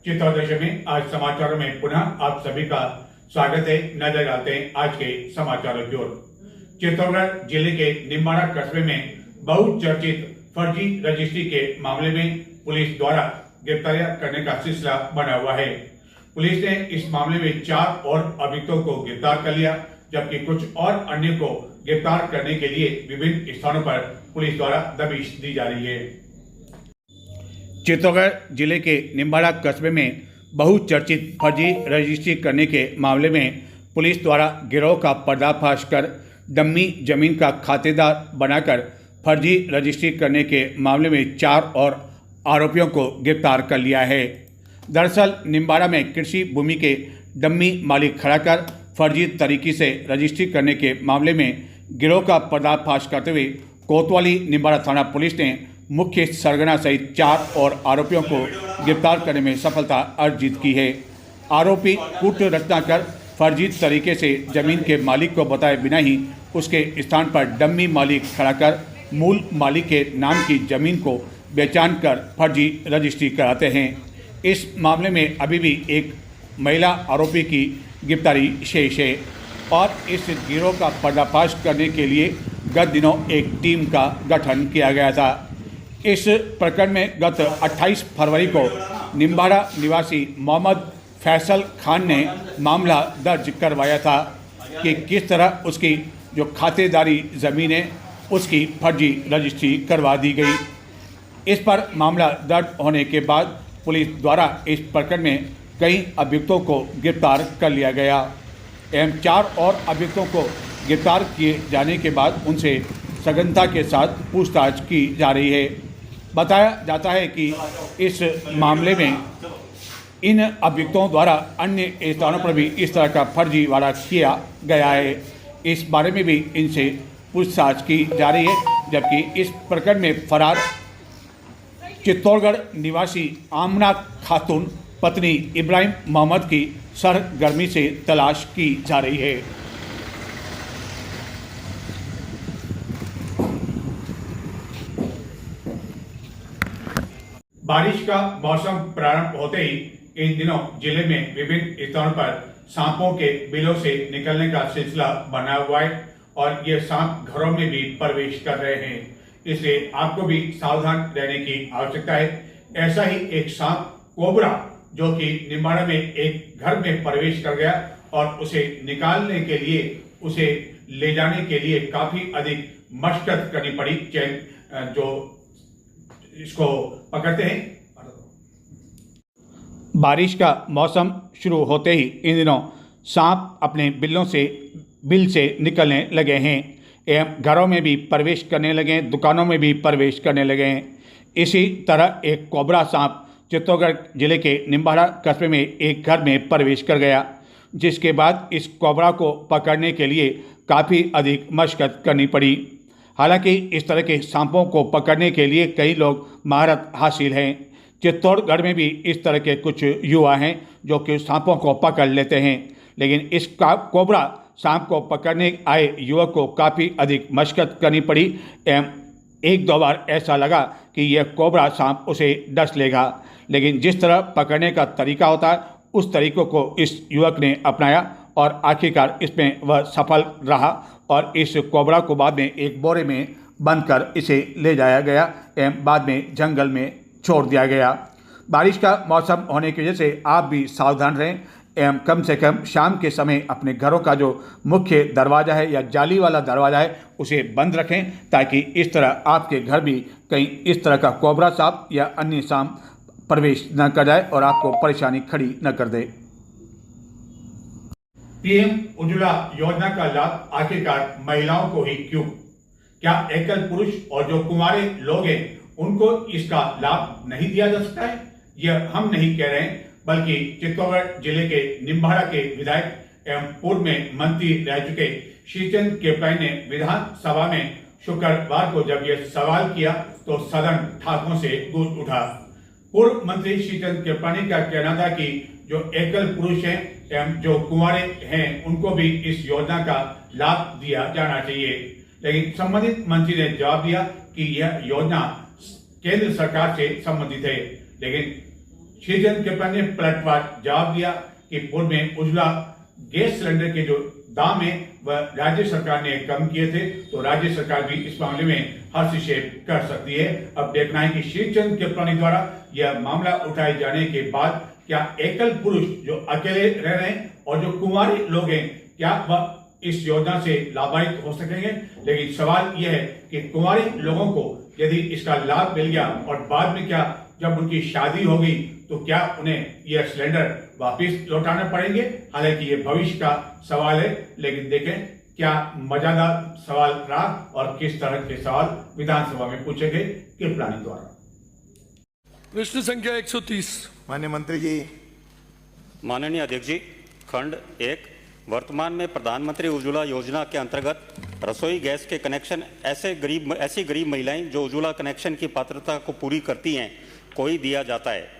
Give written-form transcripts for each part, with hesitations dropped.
चित्तौड़ दशा में आज समाचारों में पुनः आप सभी का स्वागत है। नजर डालते हैं आज के समाचारों की ओर। चित्तौड़गढ़ जिले के निम्बाड़ा कस्बे में बहुचर्चित फर्जी रजिस्ट्री के मामले में पुलिस द्वारा गिरफ्तारियां करने का सिलसिला बना हुआ है। पुलिस ने इस मामले में 4 और अभियुक्तों को गिरफ्तार कर लिया, जबकि कुछ और अन्य को गिरफ्तार करने के लिए विभिन्न स्थानों पर पुलिस द्वारा दबिश दी जा रही है। चित्तौड़गढ़ जिले के निम्बाड़ा कस्बे में बहुचर्चित फर्जी रजिस्ट्री करने के मामले में पुलिस द्वारा गिरोह का पर्दाफाश कर डम्मी जमीन का खातेदार बनाकर फर्जी रजिस्ट्री करने के मामले में 4 और आरोपियों को गिरफ्तार कर लिया है। दरअसल निम्बाड़ा में कृषि भूमि के डम्मी मालिक खड़ा कर फर्जी तरीके से रजिस्ट्री करने के मामले में गिरोह का पर्दाफाश करते हुए कोतवाली निम्बाड़ा थाना पुलिस ने मुख्य सरगना सहित 4 और आरोपियों को गिरफ्तार करने में सफलता अर्जित की है। आरोपी कूट रचना कर फर्जी तरीके से जमीन के मालिक को बताए बिना ही उसके स्थान पर डम्मी मालिक खड़ा कर मूल मालिक के नाम की जमीन को बेचान कर फर्जी रजिस्ट्री कराते हैं। इस मामले में अभी भी एक महिला आरोपी की गिरफ्तारी शेष है और इस गिरोह का पर्दाफाश करने के लिए गत दिनों एक टीम का गठन किया गया था। इस प्रकरण में गत 28 फरवरी को निम्बाड़ा निवासी मोहम्मद फैसल खान ने मामला दर्ज करवाया था कि किस तरह उसकी जो खातेदारी ज़मीन है उसकी फर्जी रजिस्ट्री करवा दी गई। इस पर मामला दर्ज होने के बाद पुलिस द्वारा इस प्रकरण में कई अभियुक्तों को गिरफ्तार कर लिया गया एवं 4 और अभियुक्तों को गिरफ्तार किए जाने के बाद उनसे सघनता के साथ पूछताछ की जा रही है। बताया जाता है कि इस मामले में इन अभियुक्तों द्वारा अन्य स्थानों पर भी इस तरह का फर्जीवाड़ा किया गया है। इस बारे में भी इनसे पूछताछ की जा रही है, जबकि इस प्रकरण में फरार चित्तौड़गढ़ निवासी आमना खातून पत्नी इब्राहिम मोहम्मद की सरगर्मी से तलाश की जा रही है। बारिश का मौसम प्रारंभ होते ही इन दिनों जिले में विभिन्न स्थानों पर सांपों के बिलों से निकलने का सिलसिला बना हुआ है और ये सांप घरों में भी प्रवेश कर रहे हैं, इसलिए आपको भी सावधान रहने की आवश्यकता है। ऐसा ही एक सांप कोबरा जो कि निम्बाड़ा में एक घर में प्रवेश कर गया और उसे निकालने के लिए, उसे ले जाने के लिए काफी अधिक मशक्कत करनी पड़ी। जो इसको पकड़ते हैं। बारिश का मौसम शुरू होते ही इन दिनों सांप अपने बिल से निकलने लगे हैं एवं घरों में भी प्रवेश करने लगे हैं, दुकानों में भी प्रवेश करने लगे हैं। इसी तरह एक कोबरा सांप चित्तौड़गढ़ जिले के निम्बाड़ा कस्बे में एक घर में प्रवेश कर गया, जिसके बाद इस कोबरा को पकड़ने के लिए काफ़ी अधिक मशक्कत करनी पड़ी। हालांकि इस तरह के सांपों को पकड़ने के लिए कई लोग महारत हासिल हैं। चित्तौड़गढ़ में भी इस तरह के कुछ युवा हैं जो कि सांपों को पकड़ लेते हैं, लेकिन इस कोबरा सांप को पकड़ने आए युवक को काफ़ी अधिक मशक्कत करनी पड़ी एवं 1-2 बार ऐसा लगा कि यह कोबरा सांप उसे डस लेगा, लेकिन जिस तरह पकड़ने का तरीका होता है उस तरीकों को इस युवक ने अपनाया और आखिरकार इसमें वह सफल रहा और इस कोबरा को बाद में एक बोरे में बंद कर इसे ले जाया गया एवं बाद में जंगल में छोड़ दिया गया। बारिश का मौसम होने की वजह से आप भी सावधान रहें एवं कम से कम शाम के समय अपने घरों का जो मुख्य दरवाज़ा है या जाली वाला दरवाज़ा है उसे बंद रखें, ताकि इस तरह आपके घर भी कहीं इस तरह का कोबरा सांप या अन्य सांप प्रवेश न कर जाए और आपको परेशानी खड़ी न कर दे। पीएम उज्ज्वला योजना का लाभ आखिरकार महिलाओं को ही क्यों? क्या एकल पुरुष और जो कुंवारे लोग हैं उनको इसका लाभ नहीं दिया जा सकता है? यह हम नहीं कह रहे हैं, बल्कि चित्तौड़गढ़ जिले के निम्बाड़ा के विधायक एवं पूर्व में मंत्री रह चुके श्रीचंद केपलाई ने विधानसभा में शुक्रवार को जब यह सवाल किया तो सदन ठाकों से गूंज उठा। पूर्व मंत्री श्रीचंद केपलाई का कहना था कि जो एकल पुरुष हैं एवं जो कुंवारे हैं उनको भी इस योजना का लाभ दिया जाना चाहिए, लेकिन संबंधित मंत्री ने जवाब दिया कि यह योजना केंद्र सरकार से संबंधित है। लेकिन श्रीचंद कृपा ने पलटवार जवाब दिया कि पूर्व में उज्ज्वला गैस सिलेंडर के जो दाम है वह राज्य सरकार ने कम किए थे, तो राज्य सरकार भी इस मामले में हस्तक्षेप कर सकती है। अब देखना है कि श्रीचंद कृपलानी द्वारा यह मामला उठाए जाने के बाद क्या एकल पुरुष जो अकेले रह रहे हैं और जो कुंवारी लोग हैं क्या वह इस योजना से लाभान्वित हो सकेंगे। लेकिन सवाल यह है कि कुंवारी लोगों को यदि इसका लाभ मिल गया और बाद में क्या जब उनकी शादी होगी तो क्या उन्हें यह सिलेंडर वापस लौटाना पड़ेंगे। हालांकि ये भविष्य का सवाल है, लेकिन देखें क्या मजेदार सवाल रहा और किस तरह के सवाल विधानसभा में पूछे गए कृपलानी द्वारा। प्रश्न संख्या 130। माननीय मंत्री जी। माननीय अध्यक्ष जी, खंड 1, वर्तमान में प्रधानमंत्री उज्ज्वला योजना के अंतर्गत रसोई गैस के कनेक्शन ऐसी गरीब महिलाएं जो उज्ज्वला कनेक्शन की पात्रता को पूरी करती हैं को ही दिया जाता है।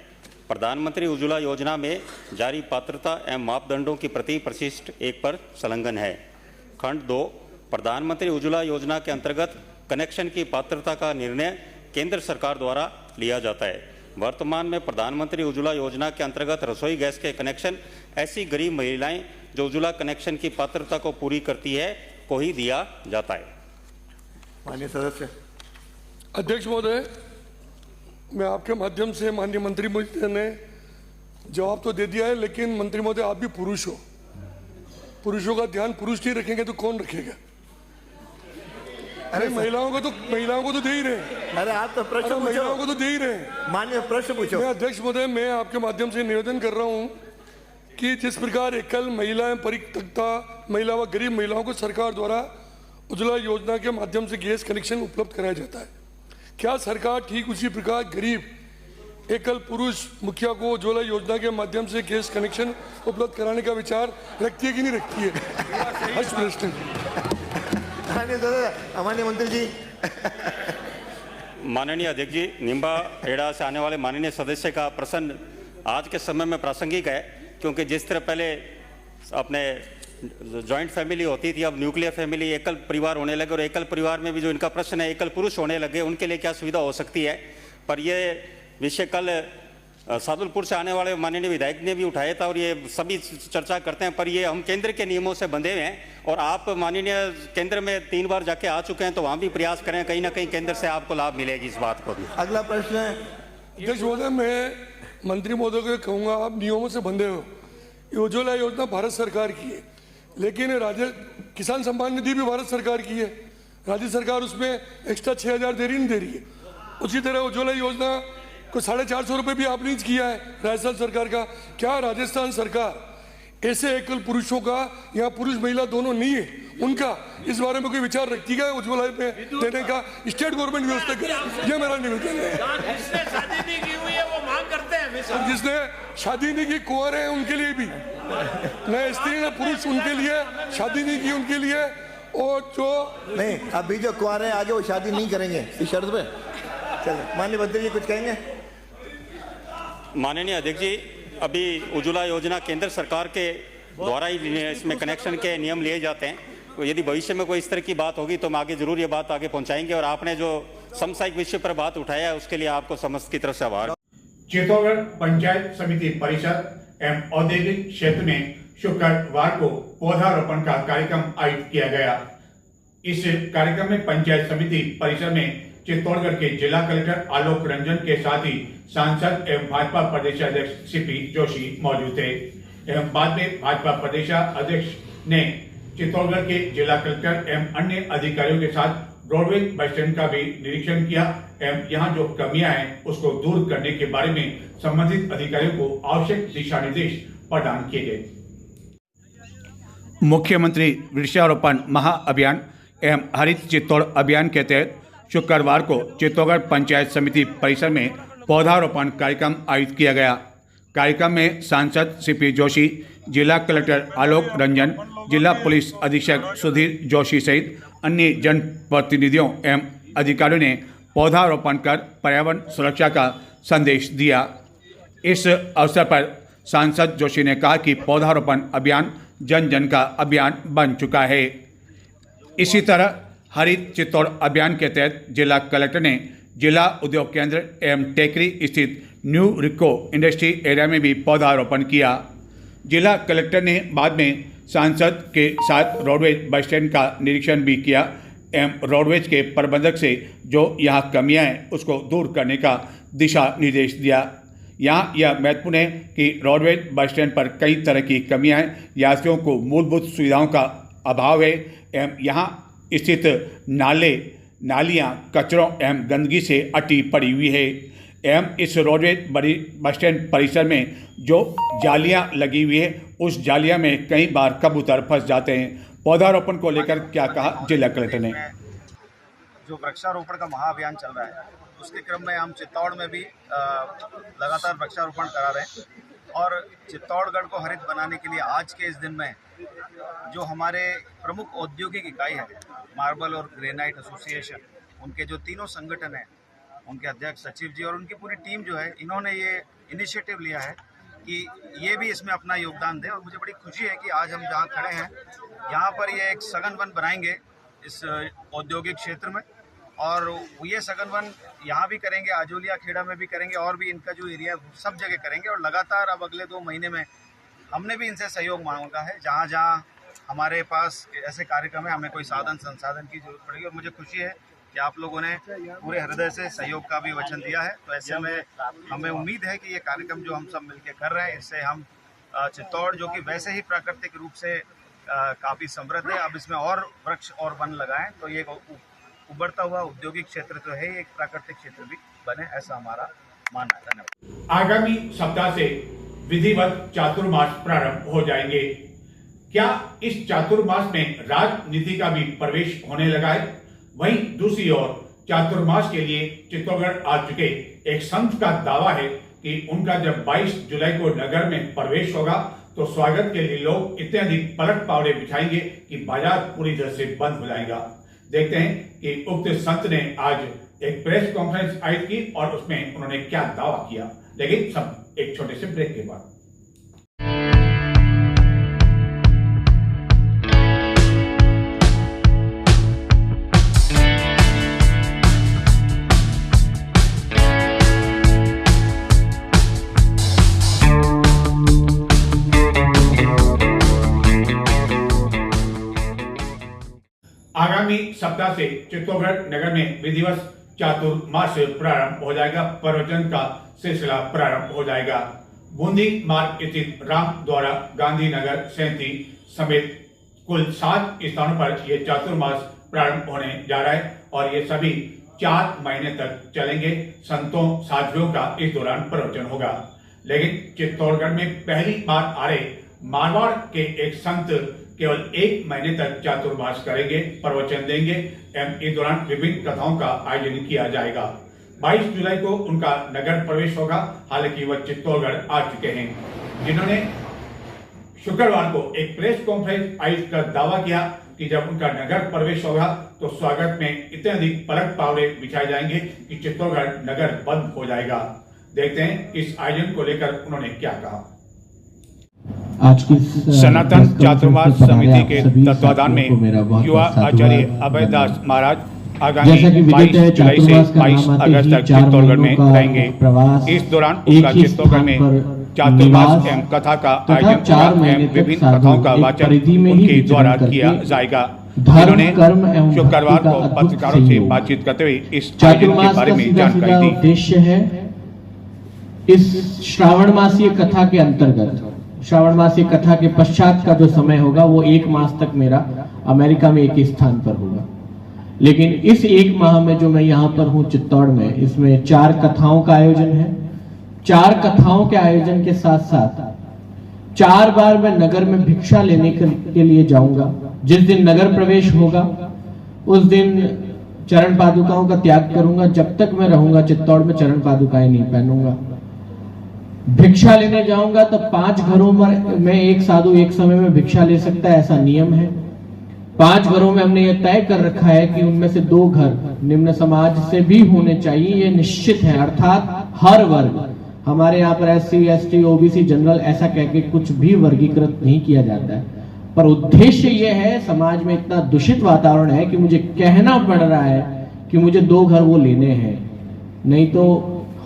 प्रधानमंत्री उज्ज्वला योजना में जारी पात्रता एवं मापदंडों की प्रति परिशिष्ट 1 पर संलग्न है। खंड 2, प्रधानमंत्री उज्ज्वला योजना के अंतर्गत कनेक्शन की पात्रता का निर्णय केंद्र सरकार द्वारा लिया जाता है। वर्तमान में प्रधानमंत्री उज्ज्वला योजना के अंतर्गत रसोई गैस के कनेक्शन ऐसी गरीब महिलाएं जो उज्ज्वला कनेक्शन की पात्रता को पूरी करती है को ही दिया जाता है। माननीय सदस्य। अध्यक्ष महोदय, मैं आपके माध्यम से माननीय मंत्री महोदय ने जवाब तो दे दिया है, लेकिन मंत्री महोदय आप भी पुरुष हो, पुरुषों का ध्यान पुरुष नहीं रखेंगे तो कौन रखेगा। अरे महिलाओं को तो दे ही रहे हैं। अरे आप तो प्रश्न पूछो। महिलाओं को तो दे ही रहे हैं। माननीय प्रश्न पूछो। मैं अध्यक्ष महोदय, मैं आपके माध्यम से निवेदन कर रहा हूं कि जिस प्रकार एकल महिलाएं परित्यक्ता महिला व गरीब महिलाओं को सरकार द्वारा उज्ज्वला योजना के माध्यम से गैस कनेक्शन उपलब्ध कराया जाता है, क्या सरकार ठीक उसी प्रकार गरीब एकल पुरुष मुखिया को उज्ज्वला योजना के माध्यम से गैस कनेक्शन उपलब्ध कराने का विचार रखती है कि नहीं रखती है। फर्स्ट प्रश्न। माननीय मंत्री जी। माननीय अध्यक्ष जी, निम्बा एड़ा से आने वाले माननीय सदस्य का प्रश्न आज के समय में प्रासंगिक है, क्योंकि जिस तरह पहले अपने जॉइंट फैमिली होती थी, अब न्यूक्लियर फैमिली एकल परिवार होने लगे, और एकल परिवार में भी जो इनका प्रश्न है एकल पुरुष होने लगे, उनके लिए क्या सुविधा हो सकती है। पर ये विषय कल सादुलपुर से आने वाले माननीय विधायक ने भी उठाया था और ये सभी चर्चा करते हैं, पर ये हम केंद्र के नियमों से बंधे हुए हैं और आप माननीय केंद्र में 3 बार जाके आ चुके हैं, तो वहाँ भी प्रयास करें, कहीं ना कहीं केंद्र से आपको लाभ मिलेगी इस बात को भी। अगला प्रश्न है। अध्यक्ष महोदय, मैं मंत्री महोदय को कहूँगा आप नियमों से बंधे हो। ये उज्ज्वला योजना भारत सरकार की है, लेकिन राज्य किसान सम्मान निधि भी भारत सरकार की है, राज्य सरकार उसमें एक्स्ट्रा 6,000 दे रही है। उसी तरह उज्ज्वला योजना को 450 रुपये भी आपने किया है राजस्थान सरकार का। क्या राजस्थान सरकार ऐसे एकल पुरुषों का, यहाँ पुरुष महिला दोनों नहीं है, उनका इस बारे में कोई विचार रखती है उज्ज्वला में देने का स्टेट गवर्नमेंट व्यवस्था करे? ये मेरा निवेदन है। जिसने शादी नहीं की हुई है वो मांग करते हैं, और जिसने शादी नहीं की कुंवर है उनके लिए भी, न स्त्री न पुरुष, उनके लिए शादी नहीं की उनके लिए, और जो नहीं अभी जो कुंवारे हैं आगे वो शादी नहीं करेंगे इस शर्त पे। चलो माननीय मंत्री जी कुछ कहेंगे। माननीय अध्यक्ष जी, अभी उज्ज्वला योजना केंद्र सरकार के द्वारा ही इसमें कनेक्शन के नियम लिए जाते हैं, तो यदि भविष्य में कोई इस तरह की बात होगी तो हम आगे जरूर ये बात आगे पहुंचाएंगे, और आपने जो समसामयिक विषय पर बात उठाया है उसके लिए आपको समस्त की तरफ से आभार। चित्तौड़गढ़ पंचायत समिति परिसर एवं औद्योगिक क्षेत्र में शुक्रवार को पौधारोपण का कार्यक्रम आयोजित किया गया। इस कार्यक्रम में पंचायत समिति परिसर में चित्तौड़गढ़ के जिला कलेक्टर आलोक रंजन के साथ ही सांसद एवं भाजपा प्रदेशाध्यक्ष सीपी जोशी मौजूद थे। एवं बाद में भाजपा प्रदेशाध्यक्ष ने चित्तौड़गढ़ के जिला कलेक्टर एवं अन्य अधिकारियों के साथ रोडवेज बस स्टैंड का भी निरीक्षण किया एवं यहाँ जो कमियां हैं उसको दूर करने के बारे में संबंधित अधिकारियों को आवश्यक दिशा निर्देश प्रदान किए गए। मुख्यमंत्री वृक्षारोपण महाअभियान एवं हरित चित्तौड़ अभियान के तहत शुक्रवार को चित्तौड़गढ़ पंचायत समिति परिसर में पौधारोपण कार्यक्रम आयोजित किया गया। कार्यक्रम में सांसद सीपी जोशी, जिला कलेक्टर आलोक रंजन, जिला पुलिस अधीक्षक सुधीर जोशी सहित अन्य जनप्रतिनिधियों एवं अधिकारियों ने पौधारोपण कर पर्यावरण सुरक्षा का संदेश दिया। इस अवसर पर सांसद जोशी ने कहा कि पौधारोपण अभियान जन जन का अभियान बन चुका है। इसी तरह हरित चित्तौड़ अभियान के तहत जिला कलेक्टर ने जिला उद्योग केंद्र एवं टेकरी स्थित न्यू रिको इंडस्ट्री एरिया में भी पौधारोपण किया। जिला कलेक्टर ने बाद में सांसद के साथ रोडवेज बस स्टैंड का निरीक्षण भी किया एवं रोडवेज के प्रबंधक से जो यहाँ कमियां हैं उसको दूर करने का दिशा निर्देश दिया। यहाँ यह महत्वपूर्ण है कि रोडवेज बस स्टैंड पर कई तरह की कमियां हैं, यात्रियों को मूलभूत सुविधाओं का अभाव है एवं यहाँ स्थित नालियाँ कचरों एवं गंदगी से अटी पड़ी हुई है एवं इस रोडवेज बस स्टैंड परिसर में जो जालियाँ लगी हुई है उस जालिया में कई बार कबूतर फंस जाते हैं। पौधारोपण को लेकर क्या कहा जिला कलेक्टर ने? जो वृक्षारोपण का महाअभियान चल रहा है उसके क्रम में हम चित्तौड़ में भी लगातार वृक्षारोपण करा रहे हैं और चित्तौड़गढ़ को हरित बनाने के लिए आज के इस दिन में जो हमारे प्रमुख औद्योगिक इकाई है मार्बल और ग्रेनाइट एसोसिएशन, उनके जो तीनों संगठन हैं, उनके अध्यक्ष सचिव जी और उनकी पूरी टीम जो है, इन्होंने ये इनिशिएटिव लिया है कि ये भी इसमें अपना योगदान दें। और मुझे बड़ी खुशी है कि आज हम जहाँ खड़े हैं यहाँ पर ये एक सघन वन बनाएंगे इस औद्योगिक क्षेत्र में, और ये सघन वन यहाँ भी करेंगे, आजोलिया खेड़ा में भी करेंगे और भी इनका जो एरिया सब जगह करेंगे। और लगातार अब अगले 2 महीने में हमने भी इनसे सहयोग मांगा है। जहाँ जहाँ हमारे पास ऐसे कार्यक्रम है, हमें कोई साधन संसाधन की जरूरत पड़ेगी और मुझे खुशी है कि आप लोगों ने पूरे हृदय से सहयोग का भी वचन दिया है। तो ऐसे में हमें उम्मीद है कि ये कार्यक्रम जो हम सब मिलकर कर रहे हैं इससे हम चित्तौड़ जो कि वैसे ही प्राकृतिक रूप से काफ़ी समृद्ध है, अब इसमें और वृक्ष और वन लगाएं तो ये उभरता हुआ औद्योगिक क्षेत्र तो है, एक प्राकृतिक क्षेत्र भी बने, ऐसा हमारा मानना है। धन्यवाद। आगामी सप्ताह से विधिवत चातुर्मास प्रारंभ हो जाएंगे। क्या इस चातुर्मास में राजनीति का भी प्रवेश होने लगा है? वहीं दूसरी ओर चातुर्मास के लिए चित्तौड़गढ़ आ चुके एक संत का दावा है कि उनका जब 22 जुलाई को नगर में प्रवेश होगा तो स्वागत के लिए लोग इतने अधिक पलक पावड़े बिछाएंगे कि बाजार पूरी तरह से बंद हो जाएगा। देखते हैं कि उक्त संत ने आज एक प्रेस कॉन्फ्रेंस आयोजित की और उसमें उन्होंने क्या दावा किया, लेकिन सब एक छोटे से ब्रेक के बाद। आगामी सप्ताह से चित्तौड़गढ़ नगर में विधिवत चातुर्मास प्रारंभ हो जाएगा। प्रवचन का सिलसिला प्रारंभ हो जाएगा। बूंदी मार्ग स्थित राम द्वारा गांधीनगर 37 समेत कुल 7 स्थानों पर यह चातुर्मास प्रारंभ होने जा रहा है और ये सभी 4 महीने तक चलेंगे। संतों साध्वियों का इस दौरान प्रवचन होगा। लेकिन चित्तौड़गढ़ में पहली बार आ रहे मारवाड़ के एक संत केवल 1 महीने तक चातुर्मास करेंगे, प्रवचन देंगे एवं इस दौरान विभिन्न कथाओं का आयोजन किया जाएगा। 22 जुलाई को उनका नगर प्रवेश होगा। हालांकि वह चित्तौड़गढ़ आ चुके हैं, जिन्होंने शुक्रवार को एक प्रेस कॉन्फ्रेंस आयोजित कर दावा किया कि जब उनका नगर प्रवेश होगा तो स्वागत में इतने अधिक पलक पावड़े बिछाए जाएंगे कि चित्तौड़गढ़ नगर बंद हो जाएगा। देखते हैं इस आयोजन को लेकर उन्होंने क्या कहा। आज की सनातन चातुर्मास समिति के तत्वाधान में युवा आचार्य अभय दास महाराज आगामी 22 जुलाई से 22 अगस्त तक चित्तौड़गढ़ में रहेंगे। इस दौरान उनका चित्तौड़गढ़ में चातुर्मास एवं कथा का आयोजन होगा एवं विभिन्न कथाओं का वाचन उनके द्वारा किया जाएगा। उन्होंने शुक्रवार को पत्रकारों से बातचीत करते हुए इस आयोजन के बारे में जानकारी दी। उद्देश्य है इस श्रावण मासीय कथा के अंतर्गत, श्रावण मासीय कथा के पश्चात का जो समय होगा वो 1 मास तक मेरा अमेरिका में एक स्थान पर होगा। लेकिन इस 1 माह में जो मैं यहाँ पर हूँ चित्तौड़ में, इसमें 4 कथाओं का आयोजन है। 4 कथाओं के आयोजन के साथ साथ 4 बार मैं नगर में भिक्षा लेने के लिए जाऊंगा। जिस दिन नगर प्रवेश होगा उस दिन चरण पादुकाओं का त्याग करूंगा। जब तक मैं रहूंगा चित्तौड़ में चरण पादुकाएं नहीं पहनूंगा। भिक्षा लेने जाऊंगा तो 5 घरों में एक साधु एक समय में भिक्षा ले सकता है, ऐसा नियम है। 5 घरों में हमने ये तय कर रखा है कि उनमें से 2 घर निम्न समाज से भी होने चाहिए, ये निश्चित है। अर्थात हर वर्ग, हमारे यहाँ पर SC, ST, OBC, जनरल ऐसा कह के कुछ भी वर्गीकृत नहीं किया जाता है। पर उद्देश्य ये है, समाज में इतना दूषित वातावरण है कि मुझे कहना पड़ रहा है कि मुझे 2 घर वो लेने हैं। नहीं तो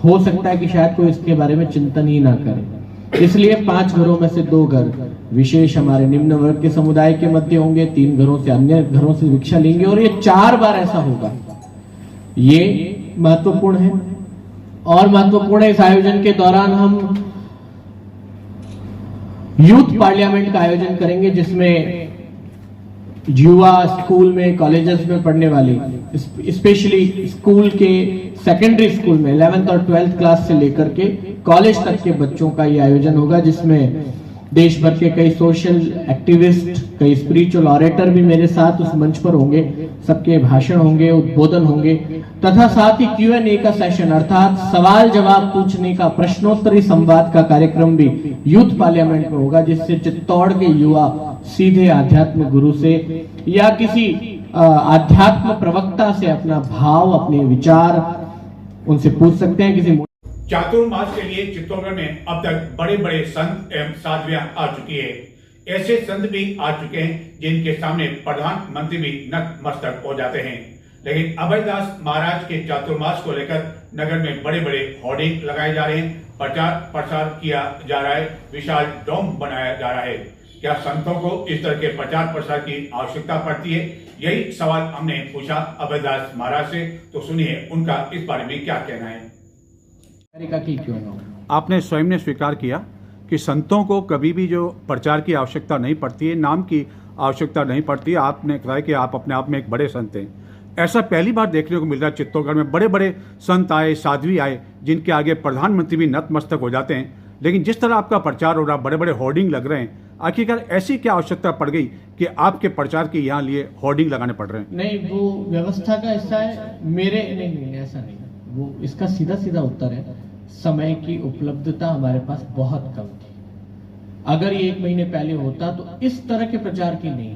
हो सकता है कि शायद कोई इसके बारे में चिंतन ही ना करे। इसलिए 5 घरों में से 2 घर विशेष हमारे निम्न वर्ग के समुदाय के मध्य होंगे, 3 घरों से अन्य घरों से भिक्षा लेंगे, और ये 4 बार ऐसा होगा। ये महत्वपूर्ण है। और महत्वपूर्ण है, इस आयोजन के दौरान हम यूथ पार्लियामेंट का आयोजन करेंगे, जिसमें युवा स्कूल में, कॉलेजेस में पढ़ने वाले, स्पेशली स्कूल के सेकेंडरी स्कूल में 11th और 12th क्लास से लेकर के कॉलेज तक के बच्चों का ये आयोजन होगा, जिसमें देश भर के कई सोशल एक्टिविस्ट, कई स्पिरिचुअल ऑरेटर भी मेरे साथ उस मंच पर होंगे। सबके भाषण होंगे, उद्बोधन होंगे, तथा साथ ही Q&A का सेशन, अर्थात सवाल जवाब पूछने का, प्रश्नोत्तरी संवाद का कार्यक्रम भी यूथ पार्लियामेंट में होगा, जिससे चित्तौड़ के युवा सीधे आध्यात्म गुरु से या किसी आध्यात्म प्रवक्ता से अपना भाव, अपने विचार उनसे पूछ सकते हैं। किसी चातुर्मास के लिए चित्तौड़गढ़ में अब तक बड़े बड़े संत एवं साध्वियां आ चुकी है। ऐसे संत भी आ चुके हैं जिनके सामने प्रधानमंत्री भी नतमस्तक हो जाते हैं। लेकिन अभयदास महाराज के चातुर्मास को लेकर नगर में बड़े बड़े होर्डिंग लगाए जा रहे हैं, प्रचार प्रसार किया जा रहा है, विशाल डोम बनाया जा रहा है। क्या संतों को इस तरह के प्रचार प्रसार की आवश्यकता पड़ती है? यही सवाल हमने पूछा अभयदास महाराज से, तो सुनिए उनका इस बारे में क्या कहना है। आपने स्वयं ने स्वीकार किया कि संतों को कभी भी जो प्रचार की आवश्यकता नहीं पड़ती है, नाम की आवश्यकता नहीं पड़ती है। आपने कहा कि आप अपने आप में एक बड़े संत हैं। ऐसा पहली बार देखने को मिल रहा है चित्तौड़गढ़ में। बड़े बड़े संत आए, साध्वी आए, जिनके आगे प्रधानमंत्री भी नतमस्तक हो जाते हैं। लेकिन जिस तरह आपका प्रचार हो रहा, बड़े बड़े होर्डिंग लग रहे हैं, आखिरकार ऐसी क्या आवश्यकता पड़ गई कि आपके प्रचार के यहाँ लिए होर्डिंग लगाने पड़ रहे हैं? नहीं, वो व्यवस्था का हिस्सा है। मेरे नहीं, ऐसा नहीं। वो इसका सीधा सीधा उत्तर है, समय की उपलब्धता हमारे पास बहुत कम थी। अगर ये 1 महीने पहले होता तो इस तरह के प्रचार की नहीं,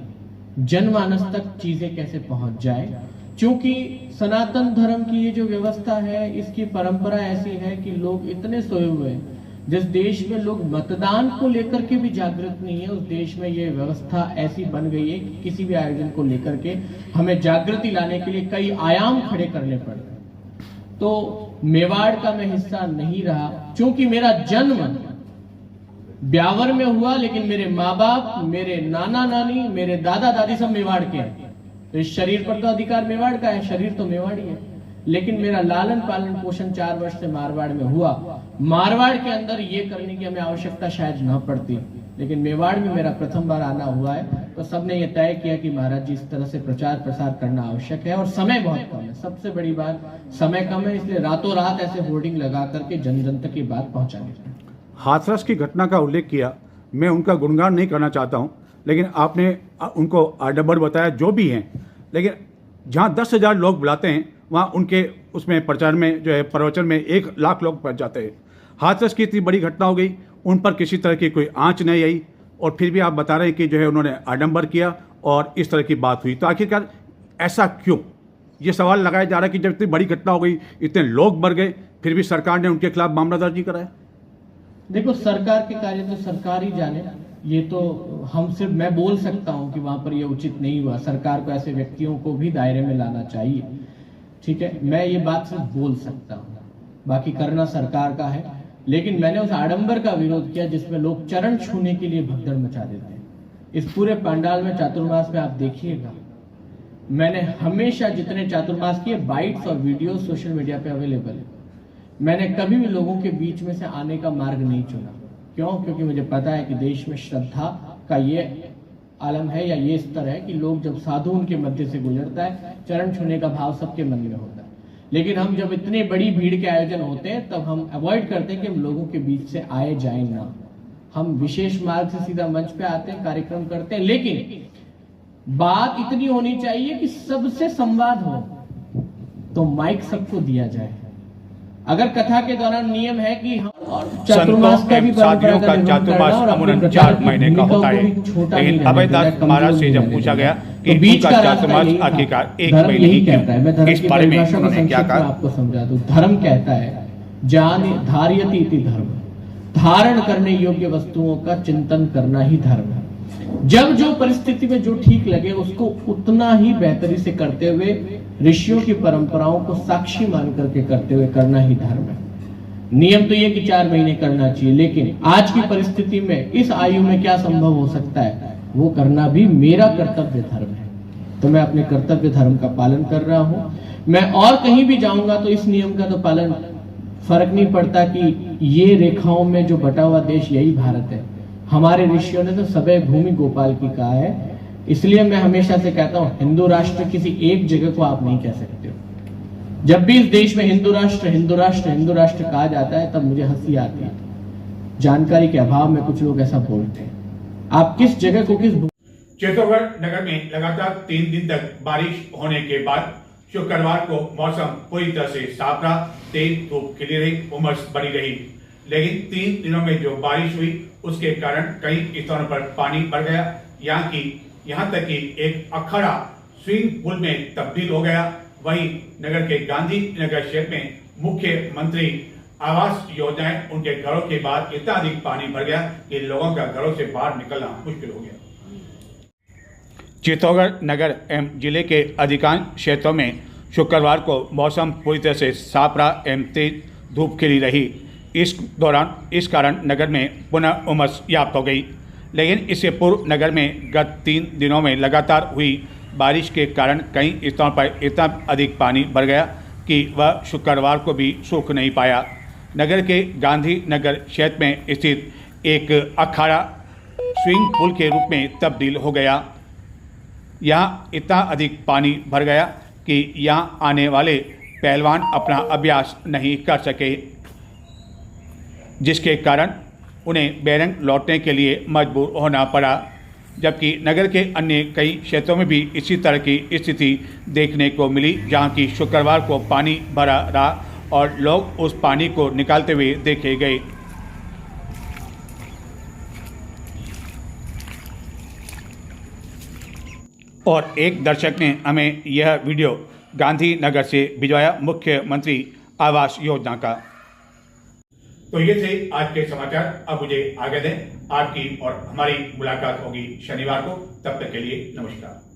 जनमानस तक चीजें कैसे पहुंच जाए। क्योंकि सनातन धर्म की ये जो व्यवस्था है, इसकी परंपरा ऐसी है कि लोग इतने सोए हुए हैं। जिस देश में लोग मतदान को लेकर के भी जागृत नहीं है, उस देश में ये व्यवस्था ऐसी बन गई है कि किसी भी आयोजन को लेकर के हमें जागृति लाने के लिए कई आयाम खड़े करने पड़ते हैं। तो मेवाड़ का मैं हिस्सा नहीं रहा, क्योंकि मेरा जन्म ब्यावर में हुआ, लेकिन मेरे माँ बाप, मेरे नाना नानी, मेरे दादा दादी सब मेवाड़ के हैं। तो इस शरीर पर तो अधिकार मेवाड़ का है, शरीर तो मेवाड़ी है। लेकिन मेरा लालन पालन पोषण 4 वर्ष से मारवाड़ में हुआ। मारवाड़ के अंदर ये करने की हमें आवश्यकता शायद न पड़ती, लेकिन मेवाड़ में मेरा प्रथम बार आना हुआ है। तो सबने ये तय किया कि महाराज जी, इस तरह से प्रचार प्रसार करना आवश्यक है, और समय बहुत कम है। सबसे बड़ी बात, समय कम है, इसलिए रातों रात ऐसे होर्डिंग लगा करके जन जन तक की बात पहुंचानी चाहिए। हाथरस की घटना का उल्लेख किया, मैं उनका गुणगान नहीं करना चाहता हूं, लेकिन आपने उनको आडंबर बताया जो भी हैं। लेकिन जहां 10,000 लोग बुलाते हैं, वहां उनके उसमें प्रचार में जो है प्रवचन में 1 लाख लोग पहुंच जाते हैं। हाथरस की इतनी बड़ी घटना हो गई, उन पर किसी तरह की कोई आंच नहीं आई, और फिर भी आप बता रहे हैं कि जो है उन्होंने आडंबर किया और इस तरह की बात हुई। तो आखिरकार ऐसा क्यों? ये सवाल लगाया जा रहा है कि जब इतनी बड़ी घटना हो गई, इतने लोग मर गए, फिर भी सरकार ने उनके खिलाफ मामला दर्ज नहीं कराया। देखो, सरकार के कार्य तो सरकार ही जाने। ये तो हम सिर्फ, मैं बोल सकता हूं कि वहां पर ये उचित नहीं हुआ। सरकार को ऐसे व्यक्तियों को भी दायरे में लाना चाहिए, ठीक है। मैं ये बात सिर्फ बोल सकता हूं, बाकी करना सरकार का है। लेकिन मैंने उस आडंबर का विरोध किया जिसमें लोग चरण छूने के लिए भगदड़ मचा देते हैं। इस पूरे पंडाल में, चातुर्मास में आप देखिएगा, मैंने हमेशा जितने चातुर्मास किए, बाइट्स और वीडियो सोशल मीडिया पे अवेलेबल है। मैंने कभी भी लोगों के बीच में से आने का मार्ग नहीं चुना। क्यों? क्योंकि मुझे पता है कि देश में श्रद्धा का ये आलम है, या ये स्तर है कि लोग जब साधु उनके मध्य से गुजरता है, चरण छूने का भाव सबके मन में होता है। लेकिन हम जब इतनी बड़ी भीड़ के आयोजन होते हैं, तब हम अवॉइड करते हैं कि हम लोगों के बीच से आए जाए ना। हम विशेष मार्ग से सीधा मंच पे आते हैं, कार्यक्रम करते हैं। लेकिन बात इतनी होनी चाहिए कि सबसे संवाद हो, तो माइक सबको दिया जाए। अगर कथा के दौरान नियम है कि हम संतों एवं साध्वियों का चातुर्मास अमूमन 4 महीने का होता है। लेकिन अभयदास महाराज से जब पूछा गया कि उनका चातुर्मास आखिरकार 1 महीने ही क्यों, इस बारे में उन्होंने क्या कहा? आपको समझा दूं। धर्म कहता है, जान धार्यति इति धर्म, धारण करने योग्य वस्तुओं का चिंतन करना ही धर्म है। जब जो परिस्थिति में जो ठीक लगे, उसको उतना ही बेहतरी से करते हुए ऋषियों की परंपराओं को साक्षी मान करके करते हुए करना ही धर्म है। नियम तो ये कि 4 महीने करना चाहिए, लेकिन आज की परिस्थिति में इस आयु में क्या संभव हो सकता है वो करना भी मेरा कर्तव्य धर्म है। तो मैं अपने कर्तव्य धर्म का पालन कर रहा हूं। मैं और कहीं भी जाऊंगा तो इस नियम का तो पालन, फर्क नहीं पड़ता कि ये रेखाओं में जो बटा हुआ देश यही भारत है। हमारे ऋषियों ने तो सबे भूमि गोपाल की कहा है। इसलिए मैं हमेशा से कहता हूं, हिंदू राष्ट्र किसी एक जगह को आप नहीं कह सकते हो। जब भी इस देश में हिंदू राष्ट्र हिंदू राष्ट्र हिंदू राष्ट्र कहा जाता है तब मुझे हंसी आती है। जानकारी के अभाव में कुछ लोग ऐसा बोलते हैं। आप किस जगह को किस चित्तौड़गढ़ नगर में लगातार 3 दिन तक बारिश होने के बाद शुक्रवार को मौसम पूरी तरह से साफ रहा। तेज धूप खिली रही, उमस बनी रही, लेकिन 3 दिनों में जो बारिश हुई उसके कारण कई स्थानों पर पानी भर गया। यहाँ तक कि एक अखाड़ा स्विमिंग पूल में तब्दील हो गया। वहीं नगर के गांधी नगर क्षेत्र में मुख्यमंत्री आवास योजनाएं उनके घरों के बाद इतना अधिक पानी भर गया कि लोगों का घरों से बाहर निकलना मुश्किल हो गया। चित्तौड़गढ़ नगर एवं जिले के अधिकांश क्षेत्रों में शुक्रवार को मौसम पूरी तरह से साफ रहा एवं तेज धूप खिली रही। इस कारण नगर में पुनः उमस व्याप्त हो गई। लेकिन इससे पूर्व नगर में गत 3 दिनों में लगातार हुई बारिश के कारण कई स्थानों पर इतना अधिक पानी भर गया कि वह शुक्रवार को भी सूख नहीं पाया। नगर के गांधी नगर क्षेत्र में स्थित एक अखाड़ा स्विमिंग पूल के रूप में तब्दील हो गया। यहाँ इतना अधिक पानी भर गया कि यहाँ आने वाले पहलवान अपना अभ्यास नहीं कर सके, जिसके कारण उन्हें बैरंग लौटने के लिए मजबूर होना पड़ा। जबकि नगर के अन्य कई क्षेत्रों में भी इसी तरह की स्थिति देखने को मिली, जहां की शुक्रवार को पानी भरा रहा और लोग उस पानी को निकालते हुए देखे गए। और एक दर्शक ने हमें यह वीडियो गांधी नगर से भिजवाया, मुख्यमंत्री आवास योजना का। तो ये थे आज के समाचार। अब मुझे आगे दें। आपकी और हमारी मुलाकात होगी शनिवार को। तब तक के लिए नमस्कार।